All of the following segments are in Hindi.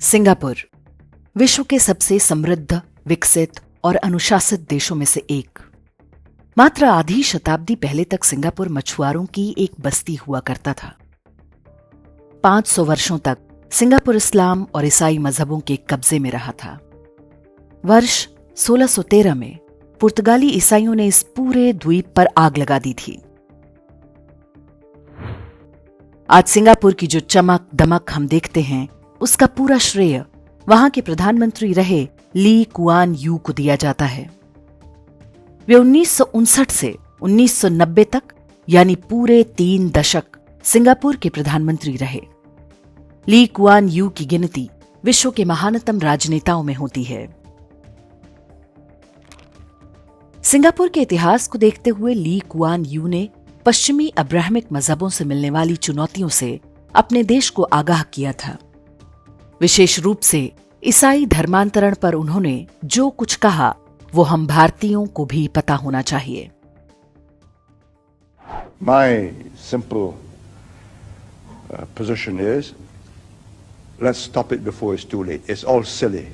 सिंगापुर विश्व के सबसे समृद्ध, विकसित और अनुशासित देशों में से एक। मात्र आधी शताब्दी पहले तक सिंगापुर मछुआरों की एक बस्ती हुआ करता था। 500 वर्षों तक सिंगापुर इस्लाम और ईसाई मजहबों के कब्जे में रहा था। वर्ष 1613 में पुर्तगाली ईसाइयों ने इस पूरे द्वीप पर आग लगा दी थी। आज सिंगापुर की जो चमक दमक हम देखते हैं, उसका पूरा श्रेय वहां के प्रधानमंत्री रहे ली कुआन यू को दिया जाता है। वे 1959 से 1990 तक यानी पूरे 3 दशक सिंगापुर के प्रधानमंत्री रहे। ली कुआन यू की गिनती विश्व के महानतम राजनेताओं में होती है। सिंगापुर के इतिहास को देखते हुए ली कुआन यू ने पश्चिमी अब्राहमिक मजहबों से मिलने वाली चुनौतियों से अपने देश को आगाह किया था। विशेष रूप से ईसाई धर्मांतरण पर उन्होंने जो कुछ कहा वो हम भारतीयों को भी पता होना चाहिए। My simple position is, let's stop it before it's too late. It's all silly.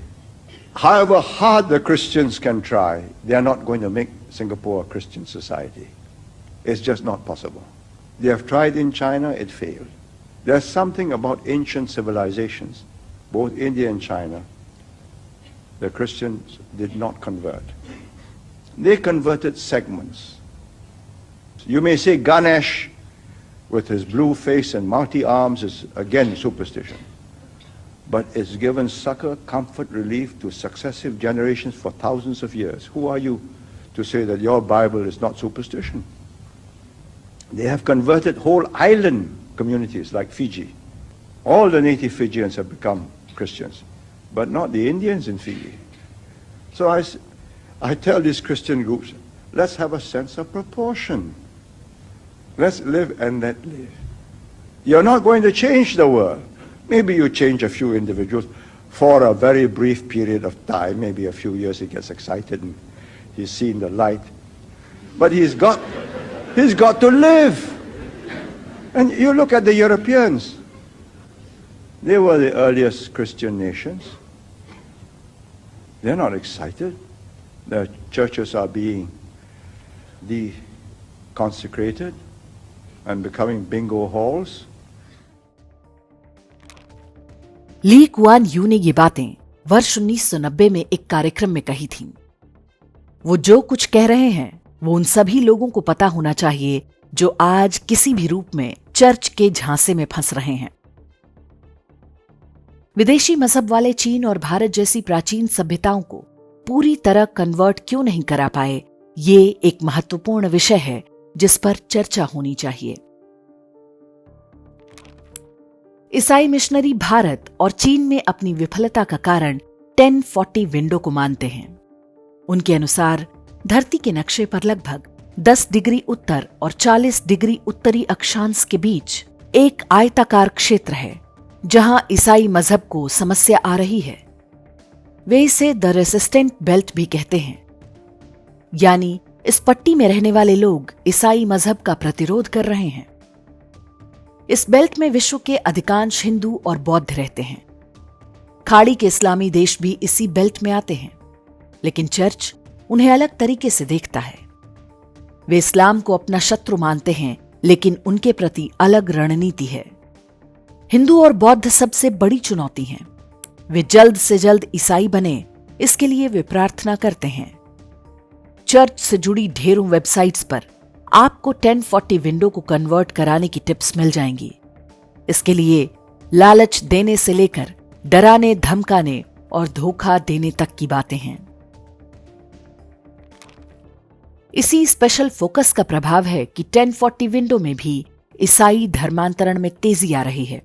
However hard the Christians can try, they are not going to make Singapore a Christian society. It's just not possible. They have tried in China, it failed. There's something about ancient civilizations, both India and China, the Christians did not convert. They converted segments. You may say Ganesh with his blue face and mighty arms is again superstition. But it's given succor, comfort, relief to successive generations for thousands of years. Who are you to say that your Bible is not superstition? They have converted whole island communities like Fiji. All the native Fijians have become Christians, but not the Indians in Fiji. So I tell these Christian groups, let's have a sense of proportion. Let's live and let live. You're not going to change the world. Maybe you change a few individuals for a very brief period of time, maybe a few years he gets excited and he's seen the light. But he's got to live. And you look at the Europeans. They were the earliest Christian nations. They're not excited. Their churches are being deconsecrated and becoming bingo halls. Lee Kuan Yew ने ये बातें वर्ष 1990 में एक कार्यक्रम में कही थीं। वो जो कुछ कह रहे हैं वो उन सभी लोगों को पता होना चाहिए जो आज किसी भी रूप में चर्च के झांसे में फंस रहे हैं। विदेशी मजहब वाले चीन और भारत जैसी प्राचीन सभ्यताओं को पूरी तरह कन्वर्ट क्यों नहीं करा पाए, ये एक महत्वपूर्ण विषय है जिस पर चर्चा होनी चाहिए। ईसाई मिशनरी भारत और चीन में अपनी विफलता का कारण 1040 विंडो को मानते हैं। उनके अनुसार धरती के नक्शे पर लगभग 10 डिग्री उत्तर और 40 डिग्री उत्तरी अक्षांश के बीच एक आयताकार क्षेत्र है जहां ईसाई मजहब को समस्या आ रही है। वे इसे द रेसिस्टेंट बेल्ट भी कहते हैं, यानी इस पट्टी में रहने वाले लोग ईसाई मजहब का प्रतिरोध कर रहे हैं। इस बेल्ट में विश्व के अधिकांश हिंदू और बौद्ध रहते हैं। खाड़ी के इस्लामी देश भी इसी बेल्ट में आते हैं, लेकिन चर्च उन्हें अलग तरीके से देखता है। वे इस्लाम को अपना शत्रु मानते हैं, लेकिन उनके प्रति अलग रणनीति है। हिंदू और बौद्ध सबसे बड़ी चुनौती हैं। वे जल्द से जल्द ईसाई बने, इसके लिए वे प्रार्थना करते हैं। चर्च से जुड़ी ढेरों वेबसाइट्स पर आपको 1040 विंडो को कन्वर्ट कराने की टिप्स मिल जाएंगी। इसके लिए लालच देने से लेकर डराने, धमकाने और धोखा देने तक की बातें हैं। इसी स्पेशल फोकस का प्रभाव है कि 1040 विंडो में भी ईसाई धर्मांतरण में तेजी आ रही है।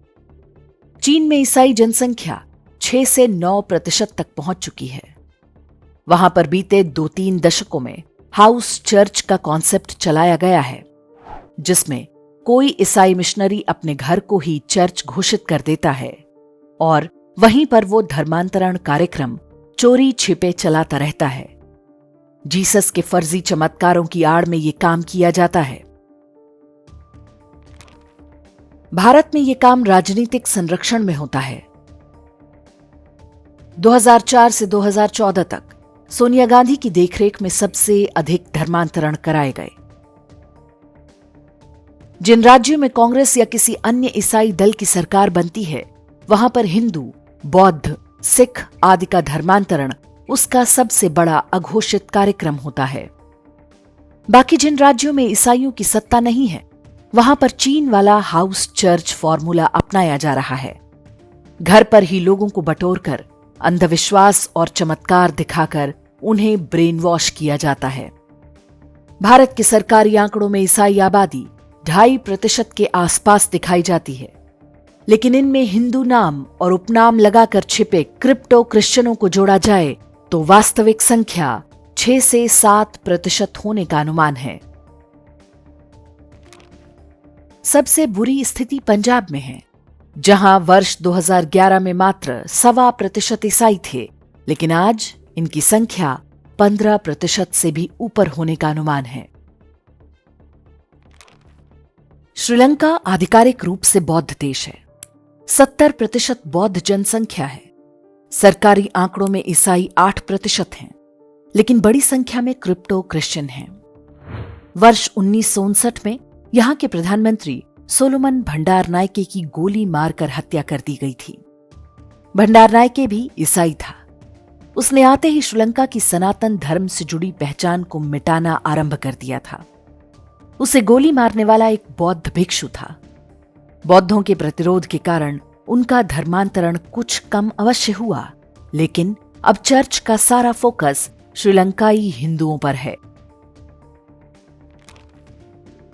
चीन में ईसाई जनसंख्या 6 से 9% तक पहुंच चुकी है। वहां पर बीते 2-3 दशकों में हाउस चर्च का कॉन्सेप्ट चलाया गया है, जिसमें कोई ईसाई मिशनरी अपने घर को ही चर्च घोषित कर देता है और वहीं पर वो धर्मांतरण कार्यक्रम चोरी छिपे चलाता रहता है। जीसस के फर्जी चमत्कारों की आड़ में ये काम किया जाता है। भारत में ये काम राजनीतिक संरक्षण में होता है। 2004 से 2014 तक सोनिया गांधी की देखरेख में सबसे अधिक धर्मांतरण कराए गए। जिन राज्यों में कांग्रेस या किसी अन्य ईसाई दल की सरकार बनती है, वहां पर हिंदू, बौद्ध, सिख आदि का धर्मांतरण उसका सबसे बड़ा अघोषित कार्यक्रम होता है। बाकी जिन राज्यों में ईसाइयों की सत्ता नहीं है, वहां पर चीन वाला हाउस चर्च फॉर्मूला अपनाया जा रहा है। घर पर ही लोगों को बटोरकर अंधविश्वास और चमत्कार दिखाकर उन्हें ब्रेन वॉश किया जाता है। भारत के सरकारी आंकड़ों में ईसाई आबादी 2.5% के आसपास दिखाई जाती है, लेकिन इनमें हिंदू नाम और उपनाम लगाकर छिपे क्रिप्टो क्रिश्चियनों को जोड़ा जाए तो वास्तविक संख्या 6 से 7% होने का अनुमान है। सबसे बुरी स्थिति पंजाब में है, जहां वर्ष 2011 में मात्र 1.25% ईसाई थे, लेकिन आज इनकी संख्या 15% से भी ऊपर होने का अनुमान है। श्रीलंका आधिकारिक रूप से बौद्ध देश है। 70% बौद्ध जनसंख्या है। सरकारी आंकड़ों में ईसाई 8% हैं, लेकिन बड़ी संख्या में क्रिप्टो क्रिश्चियन हैं। वर्ष 1959 में यहां के प्रधानमंत्री सोलोमन भंडारनायके की गोली मारकर हत्या कर दी गई थी। भंडारनायके भी ईसाई था। उसने आते ही श्रीलंका की सनातन धर्म से जुड़ी पहचान को मिटाना आरंभ कर दिया था। उसे गोली मारने वाला एक बौद्ध भिक्षु था। बौद्धों के प्रतिरोध के कारण उनका धर्मांतरण कुछ कम अवश्य हुआ, लेकिन अब चर्च का सारा फोकस श्रीलंकाई हिंदुओं पर है।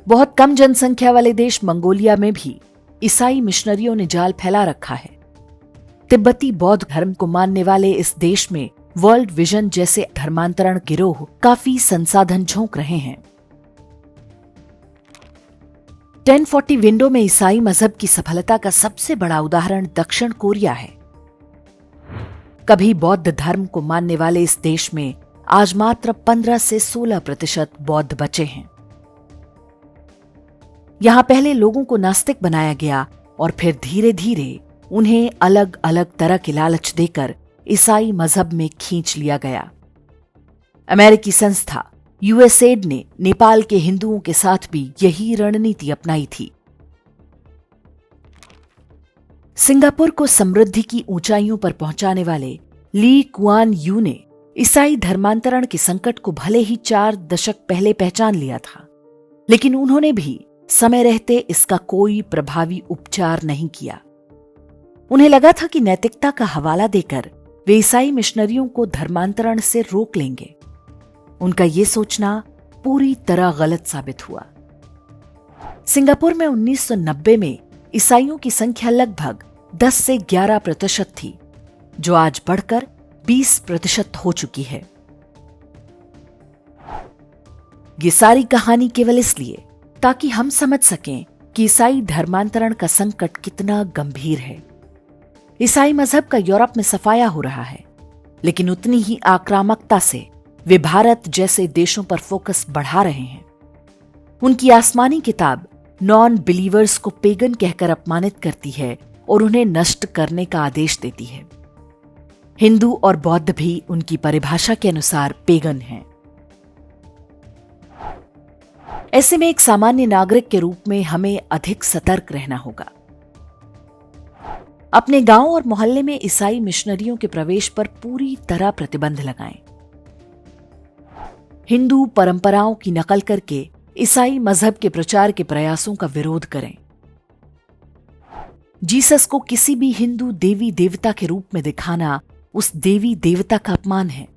बहुत कम जनसंख्या वाले देश मंगोलिया में भी ईसाई मिशनरियों ने जाल फैला रखा है। तिब्बती बौद्ध धर्म को मानने वाले इस देश में वर्ल्ड विजन जैसे धर्मांतरण गिरोह काफी संसाधन झोंक रहे हैं। 1040 विंडो में ईसाई मजहब की सफलता का सबसे बड़ा उदाहरण दक्षिण कोरिया है। कभी बौद्ध धर्म को मानने वाले इस देश में आज मात्र 15 से 16% बौद्ध बचे हैं। यहां पहले लोगों को नास्तिक बनाया गया और फिर धीरे धीरे उन्हें अलग अलग तरह के लालच देकर ईसाई मजहब में खींच लिया गया। अमेरिकी संस्था यूएसएड ने नेपाल के हिंदुओं के साथ भी यही रणनीति अपनाई थी। सिंगापुर को समृद्धि की ऊंचाइयों पर पहुंचाने वाले ली कुआन यू ने ईसाई धर्मांतरण के संकट को भले ही 4 दशक पहले पहचान लिया था, लेकिन उन्होंने भी समय रहते इसका कोई प्रभावी उपचार नहीं किया। उन्हें लगा था कि नैतिकता का हवाला देकर वे ईसाई मिशनरियों को धर्मांतरण से रोक लेंगे। उनका यह सोचना पूरी तरह गलत साबित हुआ। सिंगापुर में 1990 में ईसाइयों की संख्या लगभग 10 से 11% थी, जो आज बढ़कर 20% हो चुकी है। ये सारी कहानी केवल इसलिए ताकि हम समझ सकें कि ईसाई धर्मांतरण का संकट कितना गंभीर है। ईसाई मजहब का यूरोप में सफाया हो रहा है, लेकिन उतनी ही आक्रामकता से वे भारत जैसे देशों पर फोकस बढ़ा रहे हैं। उनकी आसमानी किताब नॉन बिलीवर्स को पेगन कहकर अपमानित करती है और उन्हें नष्ट करने का आदेश देती है। हिंदू और बौद्ध भी उनकी परिभाषा के अनुसार पेगन हैं। ऐसे में एक सामान्य नागरिक के रूप में हमें अधिक सतर्क रहना होगा। अपने गांव और मोहल्ले में ईसाई मिशनरियों के प्रवेश पर पूरी तरह प्रतिबंध लगाएं। हिंदू परंपराओं की नकल करके ईसाई मजहब के प्रचार के प्रयासों का विरोध करें। जीसस को किसी भी हिंदू देवी देवता के रूप में दिखाना उस देवी देवता का अपमान है।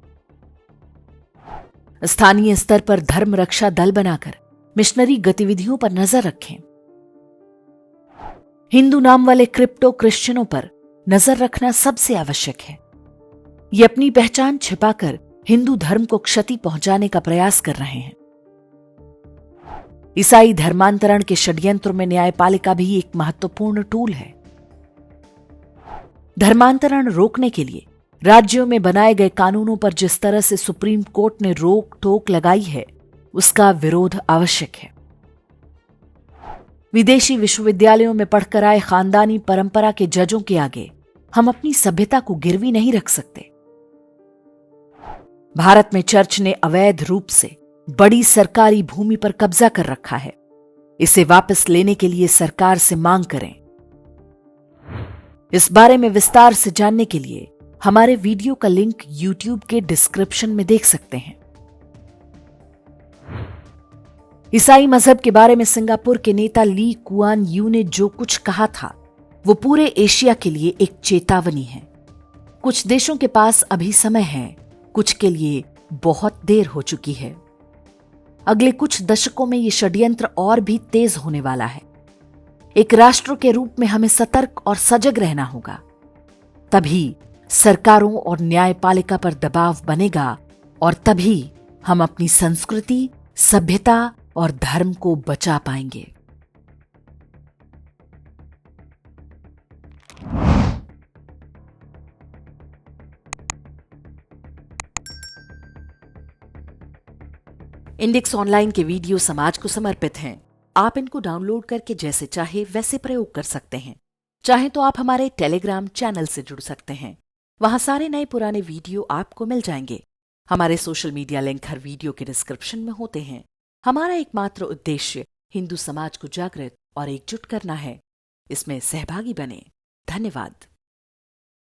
स्थानीय स्तर पर धर्म रक्षा दल बनाकर मिशनरी गतिविधियों पर नजर रखें। हिंदू नाम वाले क्रिप्टो क्रिश्चियनों पर नजर रखना सबसे आवश्यक है। ये अपनी पहचान छिपाकर हिंदू धर्म को क्षति पहुंचाने का प्रयास कर रहे हैं। ईसाई धर्मांतरण के षड्यंत्र में न्यायपालिका भी एक महत्वपूर्ण टूल है। धर्मांतरण रोकने के लिए राज्यों में बनाए गए कानूनों पर जिस तरह से सुप्रीम कोर्ट ने रोक टोक लगाई है, उसका विरोध आवश्यक है। विदेशी विश्वविद्यालयों में पढ़कर आए खानदानी परंपरा के जजों के आगे हम अपनी सभ्यता को गिरवी नहीं रख सकते। भारत में चर्च ने अवैध रूप से बड़ी सरकारी भूमि पर कब्जा कर रखा है। इसे वापस लेने के लिए सरकार से मांग करें। इस बारे में विस्तार से जानने के लिए हमारे वीडियो का लिंक YouTube के डिस्क्रिप्शन में देख सकते हैं। ईसाई मजहब के बारे में सिंगापुर के नेता ली कुआन यू ने जो कुछ कहा था वो पूरे एशिया के लिए एक चेतावनी है। कुछ देशों के पास अभी समय है, कुछ के लिए बहुत देर हो चुकी है। अगले कुछ दशकों में ये षड्यंत्र और भी तेज होने वाला है। एक राष्ट्र के रूप में हमें सतर्क और सजग रहना होगा। तभी सरकारों और न्यायपालिका पर दबाव बनेगा और तभी हम अपनी संस्कृति, सभ्यता और धर्म को बचा पाएंगे। इंडेक्स ऑनलाइन के वीडियो समाज को समर्पित हैं। आप इनको डाउनलोड करके जैसे चाहे वैसे प्रयोग कर सकते हैं। चाहे तो आप हमारे टेलीग्राम चैनल से जुड़ सकते हैं। वहां सारे नए पुराने वीडियो आपको मिल जाएंगे। हमारे सोशल मीडिया लिंक हर वीडियो के डिस्क्रिप्शन में होते हैं। हमारा एकमात्र उद्देश्य हिंदू समाज को जागृत और एकजुट करना है। इसमें सहभागी बने। धन्यवाद।